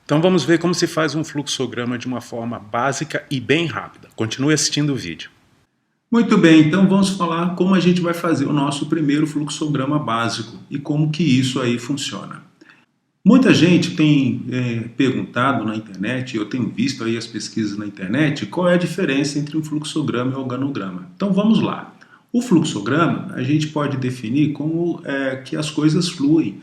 Então vamos ver como se faz um fluxograma de uma forma básica e bem rápida. Continue assistindo o vídeo. Muito bem, então vamos falar como a gente vai fazer o nosso primeiro fluxograma básico e como que isso aí funciona. Muita gente tem perguntado na internet, eu tenho visto aí as pesquisas na internet, qual é a diferença entre um fluxograma e um organograma. Então vamos lá. O fluxograma a gente pode definir como que as coisas fluem,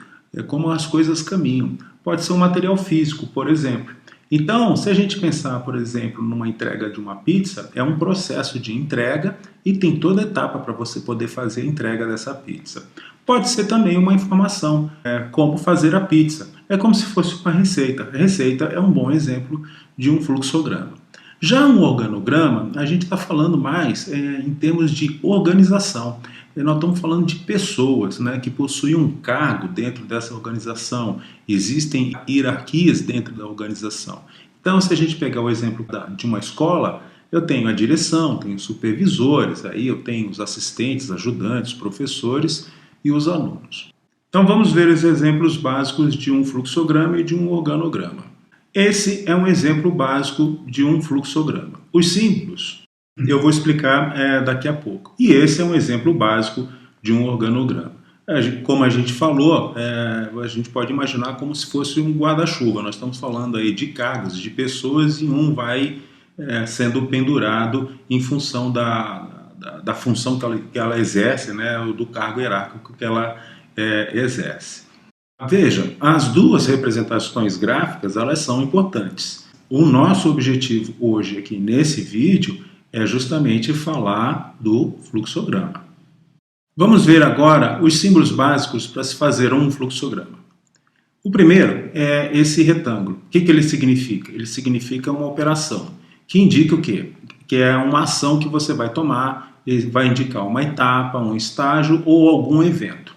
como as coisas caminham. Pode ser um material físico, por exemplo. Então, se a gente pensar, por exemplo, numa entrega de uma pizza, é um processo de entrega e tem toda etapa para você poder fazer a entrega dessa pizza. Pode ser também uma informação, como fazer a pizza. É como se fosse uma receita. A receita é um bom exemplo de um fluxograma. Já um organograma, a gente está falando mais em termos de organização. Nós estamos falando de pessoas, né, que possuem um cargo dentro dessa organização. Existem hierarquias dentro da organização. Então, se a gente pegar o exemplo de uma escola, eu tenho a direção, tenho supervisores, aí eu tenho os assistentes, ajudantes, professores e os alunos. Então vamos ver os exemplos básicos de um fluxograma e de um organograma. Esse é um exemplo básico de um fluxograma. Os símbolos eu vou explicar daqui a pouco. E esse é um exemplo básico de um organograma. Como a gente falou, a gente pode imaginar como se fosse um guarda-chuva. Nós estamos falando aí de cargos, de pessoas, e um vai sendo pendurado em função da função que ela exerce, né, do cargo hierárquico que ela exerce. Veja, as duas representações gráficas, elas são importantes. O nosso objetivo hoje aqui nesse vídeo é justamente falar do fluxograma. Vamos ver agora os símbolos básicos para se fazer um fluxograma. O primeiro é esse retângulo. O que ele significa? Ele significa uma operação, que indica o quê? Que é uma ação que você vai tomar, ele vai indicar uma etapa, um estágio ou algum evento.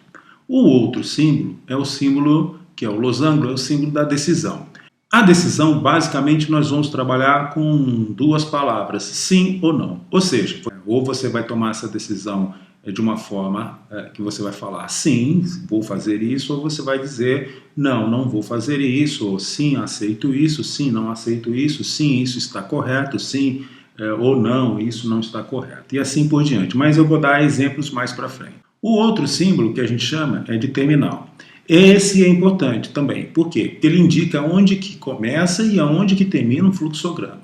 O outro símbolo é o símbolo, que é o losango, é o símbolo da decisão. A decisão, basicamente, nós vamos trabalhar com duas palavras, sim ou não. Ou seja, ou você vai tomar essa decisão de uma forma que você vai falar sim, vou fazer isso, ou você vai dizer não, não vou fazer isso, ou sim, aceito isso, sim, não aceito isso, sim, isso está correto, sim, ou não, isso não está correto. E assim por diante. Mas eu vou dar exemplos mais para frente. O outro símbolo que a gente chama é de terminal. Esse é importante também. Por quê? Porque ele indica onde que começa e aonde que termina um fluxograma.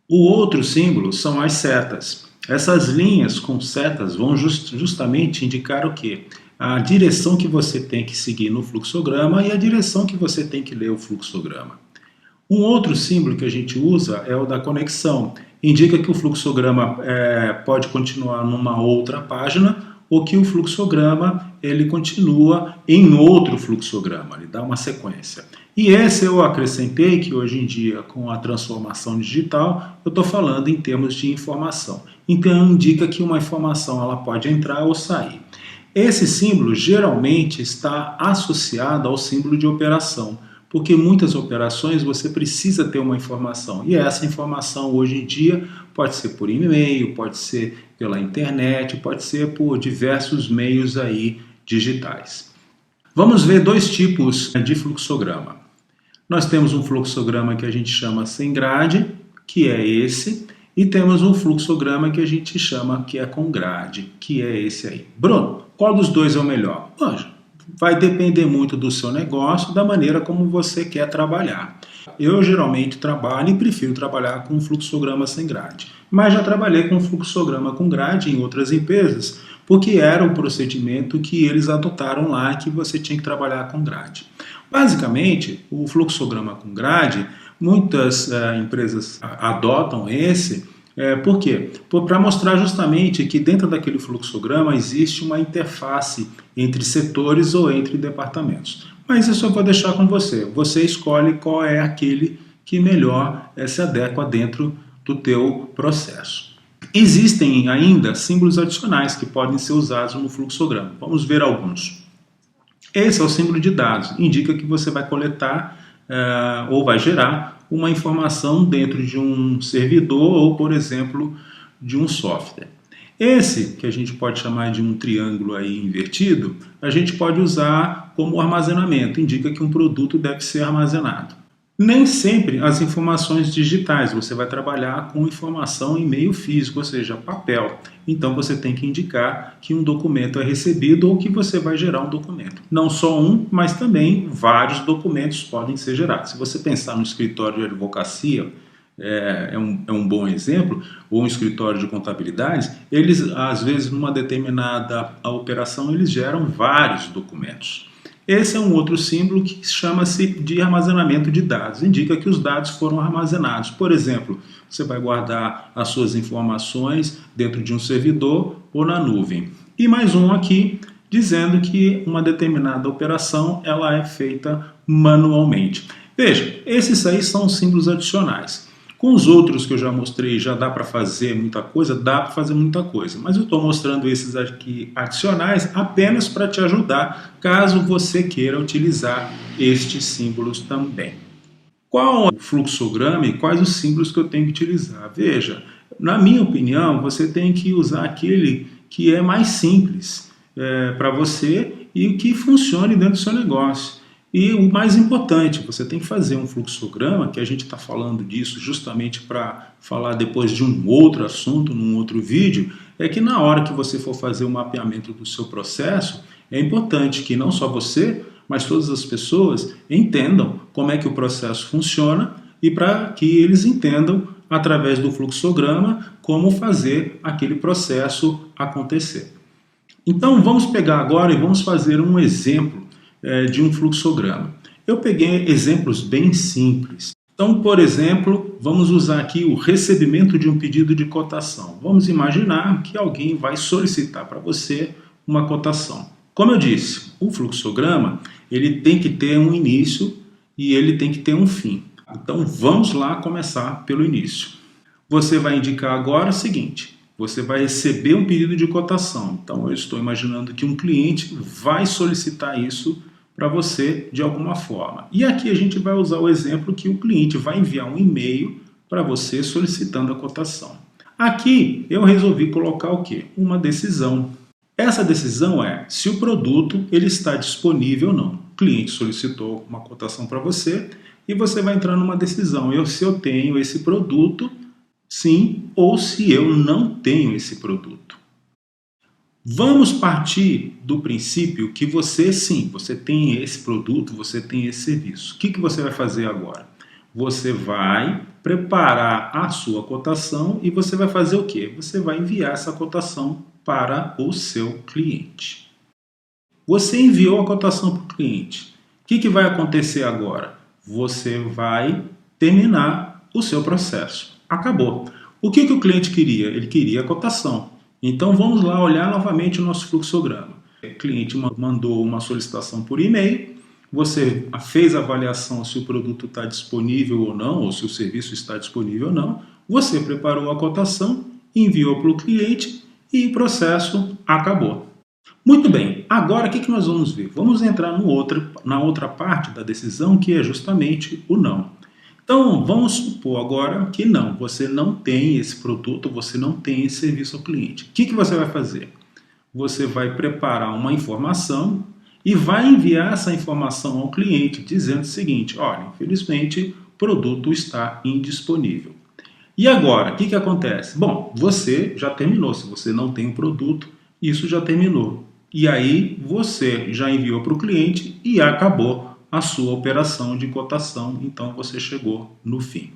O outro símbolo são as setas. Essas linhas com setas vão justamente indicar o quê? A direção que você tem que seguir no fluxograma e a direção que você tem que ler o fluxograma. Um outro símbolo que a gente usa é o da conexão. Indica que o fluxograma pode continuar numa outra página ou que o fluxograma ele continua em outro fluxograma, ele dá uma sequência. E esse eu acrescentei que hoje em dia, com a transformação digital, eu estou falando em termos de informação. Então indica que uma informação ela pode entrar ou sair. Esse símbolo geralmente está associado ao símbolo de operação, porque muitas operações você precisa ter uma informação, e essa informação hoje em dia pode ser por e-mail, pode ser pela internet, pode ser por diversos meios aí digitais. Vamos ver dois tipos de fluxograma. Nós temos um fluxograma que a gente chama sem grade, que é esse, e temos um fluxograma que a gente chama que é com grade, que é esse aí. Bruno, qual dos dois é o melhor? Vai depender muito do seu negócio, da maneira como você quer trabalhar. Eu geralmente trabalho e prefiro trabalhar com um fluxograma sem grade. Mas já trabalhei com um fluxograma com grade em outras empresas, porque era o procedimento que eles adotaram lá, que você tinha que trabalhar com grade. Basicamente, o fluxograma com grade, muitas empresas adotam esse. Por quê? Para mostrar justamente que dentro daquele fluxograma existe uma interface entre setores ou entre departamentos. Mas isso eu vou deixar com você. Você escolhe qual é aquele que melhor se adequa dentro do teu processo. Existem ainda símbolos adicionais que podem ser usados no fluxograma. Vamos ver alguns. Esse é o símbolo de dados. Indica que você vai coletar ou vai gerar uma informação dentro de um servidor ou, por exemplo, de um software. Esse, que a gente pode chamar de um triângulo aí invertido, a gente pode usar como armazenamento, indica que um produto deve ser armazenado. Nem sempre as informações digitais, você vai trabalhar com informação em meio físico, ou seja, papel. Então você tem que indicar que um documento é recebido ou que você vai gerar um documento. Não só um, mas também vários documentos podem ser gerados. Se você pensar no escritório de advocacia, é um bom exemplo, ou um escritório de contabilidade, eles, às vezes, numa determinada operação, eles geram vários documentos. Esse é um outro símbolo que chama-se de armazenamento de dados. Indica que os dados foram armazenados. Por exemplo, você vai guardar as suas informações dentro de um servidor ou na nuvem. E mais um aqui, dizendo que uma determinada operação ela é feita manualmente. Veja, esses aí são símbolos adicionais. Com os outros que eu já mostrei, já dá para fazer muita coisa? Dá para fazer muita coisa. Mas eu estou mostrando esses aqui adicionais apenas para te ajudar, caso você queira utilizar estes símbolos também. Qual é o fluxograma e quais os símbolos que eu tenho que utilizar? Veja, na minha opinião, você tem que usar aquele que é mais simples para você e que funcione dentro do seu negócio. E o mais importante, você tem que fazer um fluxograma, que a gente está falando disso justamente para falar depois de um outro assunto, num outro vídeo, é que na hora que você for fazer o mapeamento do seu processo, é importante que não só você, mas todas as pessoas entendam como é que o processo funciona e para que eles entendam, através do fluxograma, como fazer aquele processo acontecer. Então vamos pegar agora e vamos fazer um exemplo de um fluxograma. Eu peguei exemplos bem simples. Então, por exemplo, vamos usar aqui o recebimento de um pedido de cotação. Vamos imaginar que alguém vai solicitar para você uma cotação. Como eu disse, o fluxograma ele tem que ter um início e ele tem que ter um fim. Então, vamos lá começar pelo início. Você vai indicar agora o seguinte: você vai receber um pedido de cotação. Então, eu estou imaginando que um cliente vai solicitar isso para você de alguma forma. E aqui a gente vai usar o exemplo que o cliente vai enviar um e-mail para você solicitando a cotação. Aqui eu resolvi colocar o quê? Uma decisão. Essa decisão é se o produto ele está disponível ou não. O cliente solicitou uma cotação para você e você vai entrar numa decisão. Se eu tenho esse produto, sim, ou se eu não tenho esse produto. Vamos partir do princípio que você, sim, você tem esse produto, você tem esse serviço. O que você vai fazer agora? Você vai preparar a sua cotação e você vai fazer o quê? Você vai enviar essa cotação para o seu cliente. Você enviou a cotação para o cliente. O que vai acontecer agora? Você vai terminar o seu processo. Acabou. O que o cliente queria? Ele queria a cotação. Então vamos lá olhar novamente o nosso fluxograma. O cliente mandou uma solicitação por e-mail, você fez a avaliação se o produto está disponível ou não, ou se o serviço está disponível ou não, você preparou a cotação, enviou para o cliente e o processo acabou. Muito bem, agora o que nós vamos ver? Vamos entrar na outra parte da decisão, que é justamente o não. Então, vamos supor agora que não, você não tem esse produto, você não tem esse serviço ao cliente. O que você vai fazer? Você vai preparar uma informação e vai enviar essa informação ao cliente dizendo o seguinte: olha, infelizmente o produto está indisponível. E agora, o que acontece? Bom, você já terminou, se você não tem um produto, isso já terminou. E aí você já enviou para o cliente e acabou a sua operação de cotação, então você chegou no fim.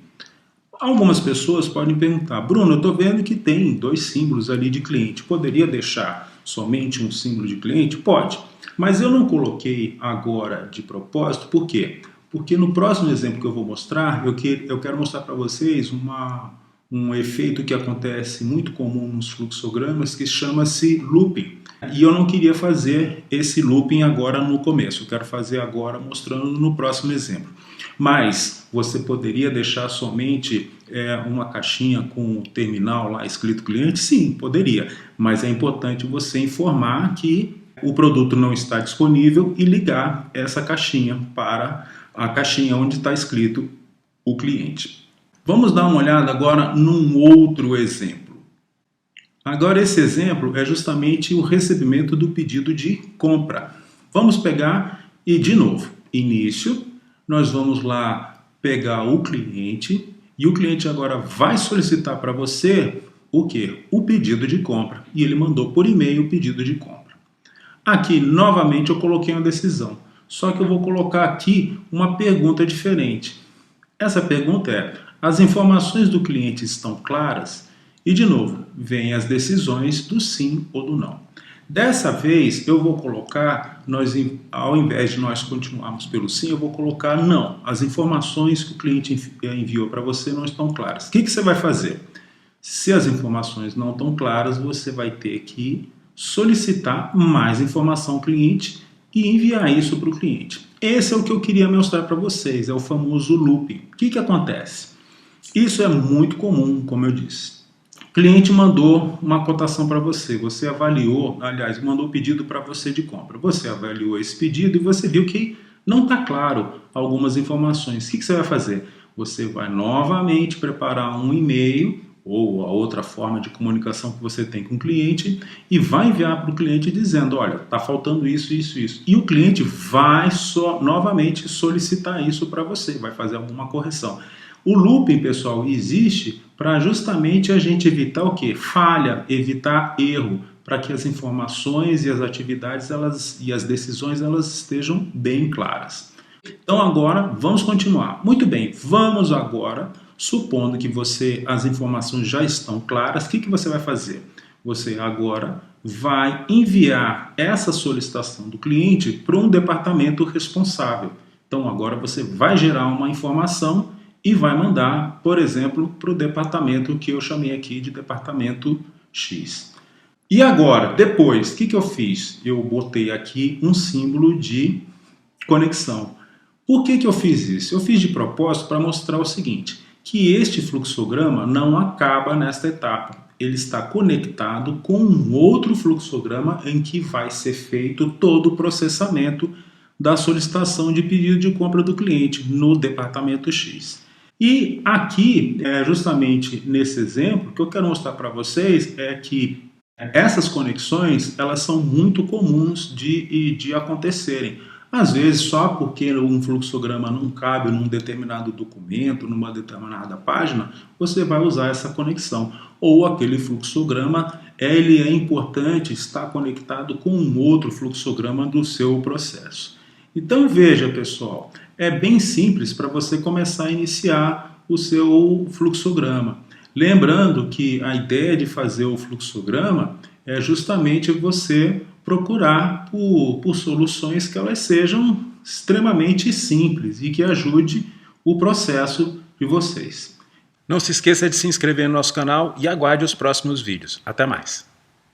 Algumas pessoas podem perguntar: Bruno, eu estou vendo que tem 2 símbolos ali de cliente, poderia deixar somente um símbolo de cliente? Pode, mas eu não coloquei agora de propósito, por quê? Porque no próximo exemplo que eu vou mostrar, eu quero mostrar para vocês um efeito que acontece muito comum nos fluxogramas, que chama-se looping. E eu não queria fazer esse looping agora no começo, eu quero fazer agora mostrando no próximo exemplo. Mas você poderia deixar somente uma caixinha com o terminal lá escrito cliente? Sim, poderia, mas é importante você informar que o produto não está disponível e ligar essa caixinha para a caixinha onde está escrito o cliente. Vamos dar uma olhada agora num outro exemplo. Agora esse exemplo é justamente o recebimento do pedido de compra. Vamos pegar e de novo, início, nós vamos lá pegar o cliente e o cliente agora vai solicitar para você o quê? O pedido de compra. E ele mandou por e-mail o pedido de compra. Aqui, novamente, eu coloquei uma decisão. Só que eu vou colocar aqui uma pergunta diferente. Essa pergunta é: as informações do cliente estão claras? E, de novo, vem as decisões do sim ou do não. Dessa vez, eu vou colocar, ao invés de nós continuarmos pelo sim, eu vou colocar não. As informações que o cliente enviou para você não estão claras. O que você vai fazer? Se as informações não estão claras, você vai ter que solicitar mais informação ao cliente e enviar isso para o cliente. Esse é o que eu queria mostrar para vocês, é o famoso looping. O que acontece? Isso é muito comum, como eu disse. O cliente mandou uma cotação para você, você avaliou, aliás, mandou o pedido para você de compra. Você avaliou esse pedido e você viu que não está claro algumas informações. O que você vai fazer? Você vai novamente preparar um e-mail ou a outra forma de comunicação que você tem com o cliente e vai enviar para o cliente dizendo: olha, está faltando isso, isso, isso. E o cliente vai novamente solicitar isso para você, vai fazer alguma correção. O looping, pessoal, existe para justamente a gente evitar o quê? Falha, evitar erro, para que as informações e as atividades e as decisões elas estejam bem claras. Então agora vamos continuar. Muito bem, vamos agora, supondo que as informações já estão claras, o que você vai fazer? Você agora vai enviar essa solicitação do cliente para um departamento responsável. Então agora você vai gerar uma informação e vai mandar, por exemplo, para o departamento que eu chamei aqui de departamento X. E agora, depois, o que eu fiz? Eu botei aqui um símbolo de conexão. Por que eu fiz isso? Eu fiz de propósito para mostrar o seguinte, que este fluxograma não acaba nesta etapa. Ele está conectado com um outro fluxograma em que vai ser feito todo o processamento da solicitação de pedido de compra do cliente no departamento X. E aqui, justamente nesse exemplo, o que eu quero mostrar para vocês é que essas conexões elas são muito comuns de acontecerem. Às vezes, só porque um fluxograma não cabe num determinado documento, numa determinada página, você vai usar essa conexão. Ou aquele fluxograma, ele é importante estar conectado com um outro fluxograma do seu processo. Então veja, pessoal, é bem simples para você começar a iniciar o seu fluxograma. Lembrando que a ideia de fazer o fluxograma é justamente você procurar por soluções que elas sejam extremamente simples e que ajude o processo de vocês. Não se esqueça de se inscrever no nosso canal e aguarde os próximos vídeos. Até mais!